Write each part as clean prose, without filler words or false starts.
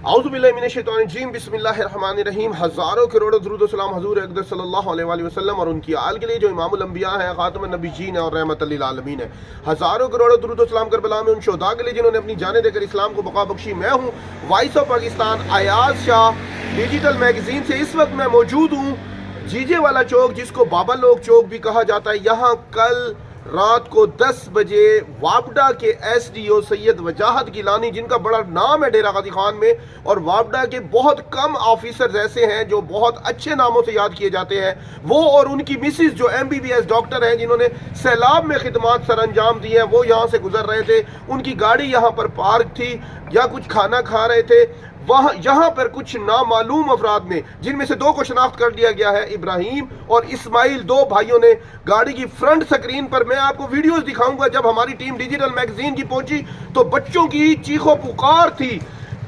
औज़ु बिल्लाहि मिनश्शैतानिर्रजीम बिस्मिल्लाहिर्रहमानिर्रहीम। हज़ारों करोड़ों दुरूद व सलाम हज़ूर अक़दस सल्लल्लाहु अलैहि वसल्लम और उनकी आल के लिए जो इमामुल अंबिया हैं, ख़ातमुन नबिय्यीन और रहमतल लिल आलमीन है। हज़ारों करोड़ों दुरूद व सलाम करबला में उन शुहदा के लिए जिन्होंने अपनी जानें देकर इस्लाम को बक़ा बख्शी। मैं हूँ voice of Pakistan Ayaz Shah digital magazine से। इस वक्त मैं मौजूद हूँ जीजे वाला चौक, जिसको बाबा लोग चौक भी कहा जाता है। यहाँ कल रात को 10 बजे वापडा के एसडीओ सैयद वजाहत गिलानी, जिनका बड़ा नाम है डेरा गाजी खान में, और वापडा के बहुत कम ऑफिसर्स ऐसे हैं जो बहुत अच्छे नामों से याद किए जाते हैं, वो और उनकी मिसिस जो MBBS डॉक्टर हैं, जिन्होंने सैलाब में खिदमत सर अंजाम दी हैं, वो यहाँ से गुजर रहे थे। उनकी गाड़ी यहाँ पर पार्क थी या कुछ खाना खा रहे थे। वहाँ यहाँ पर कुछ नामालूम अफराद ने, जिनमें से 2 को शनाख्त कर लिया गया है, इब्राहिम और इस्माइल, 2 भाइयों ने गाड़ी की फ्रंट स्क्रीन पर, मैं आपको वीडियोस दिखाऊंगा, जब हमारी टीम डिजिटल मैगजीन की पहुंची तो बच्चों की चीखों पुकार थी।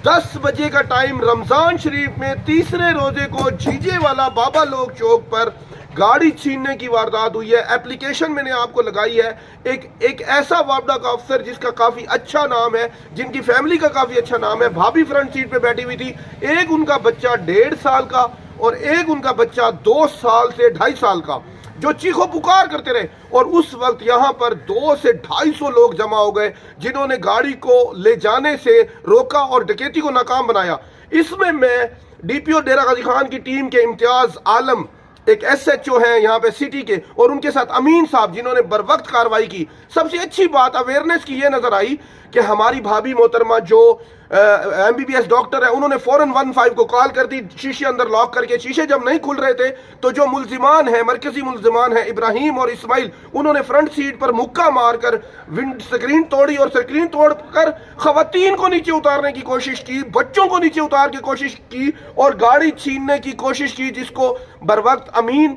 10 बजे का टाइम, रमजान शरीफ में तीसरे रोजे को जीजे वाला बाबा लोग चौक पर गाड़ी छीनने की वारदात हुई है। एप्लीकेशन मैंने आपको लगाई है। एक ऐसा वापडा का अफसर जिसका काफी अच्छा नाम है, जिनकी फैमिली का काफी अच्छा नाम है, भाभी फ्रंट सीट पे बैठी हुई थी। एक उनका बच्चा 1.5 साल का और एक उनका बच्चा 2 साल से 2.5 साल का, जो चीखो पुकार करते रहे। और उस वक्त यहाँ पर 200 से 250 लोग जमा हो गए, जिन्होंने गाड़ी को ले जाने से रोका और डकैती को नाकाम बनाया। इसमें मैं DPO डेरा गाजी खान की टीम के इम्तियाज आलम, एक SHO हैं यहाँ पे सिटी के, और उनके साथ अमीन साहब, जिन्होंने बर वक्त कार्रवाई की। सबसे अच्छी बात अवेयरनेस की ये नजर आई कि हमारी भाभी मोहतरमा जो MBBS डॉक्टर है, उन्होंने फौरन 15 को कॉल कर दी, शीशे अंदर लॉक करके। शीशे जब नहीं खुल रहे थे तो जो मुल्जिमान है, मरकजी मुल्जिमान है इब्राहिम और इस्माइल, उन्होंने फ्रंट सीट पर मुक्का मारकर विंड स्क्रीन तोड़ी और स्क्रीन तोड़कर खवातीन को नीचे उतारने की कोशिश की, बच्चों को नीचे उतार की कोशिश की और गाड़ी छीनने की कोशिश की, जिसको बर वक्त अमीन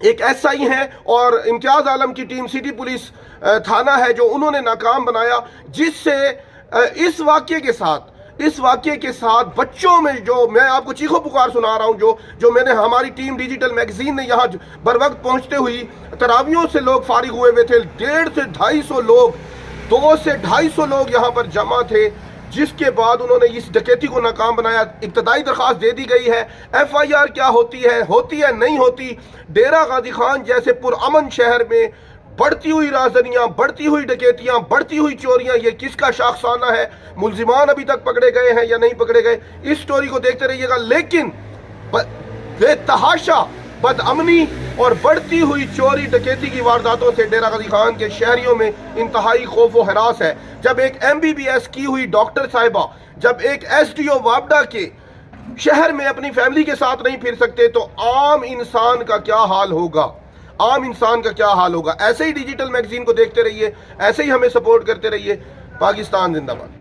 एक SI हैं और इम्तियाज आलम की टीम सिटी पुलिस थाना है, जो उन्होंने नाकाम बनाया। जिससे इस वाक्य के साथ बच्चों में, जो मैं आपको चीखो पुकार सुना रहा हूं, जो मैंने, हमारी टीम डिजिटल मैगजीन ने यहाँ बर वक्त पहुंचते हुई, तरावियों से लोग फारिग हुए हुए थे। 150 से 250 लोग, 2 से 250 लोग यहाँ पर जमा थे। जिसके बाद उन्होंने इस डकैती को नाकाम बनाया। इब्तदाई दरख्वास्त दे दी गई है। FIR क्या होती है नहीं होती। डेरा गाजी खान जैसे पुरअमन शहर में बढ़ती हुई राजनियां, बढ़ती हुई डकैतियां, बढ़ती हुई चोरियां, ये किसका शाखसाना है? मुल्जिमान अभी तक पकड़े गए हैं या नहीं पकड़े गए? इस स्टोरी को देखते रहिएगा। लेकिन बेतहाशा बदअमनी और बढ़ती हुई चोरी डकैती की वारदातों से डेरा गाजी खान के शहरियों में इंतहाई खौफ व हरास है। जब एक MBBS की हुई डॉक्टर साहिबा, जब एक SDO वापडा के शहर में अपनी फैमिली के साथ नहीं फिर सकते, तो आम इंसान का क्या हाल होगा? ऐसे ही डिजिटल मैगजीन को देखते रहिए, ऐसे ही हमें सपोर्ट करते रहिए। पाकिस्तान जिंदाबाद।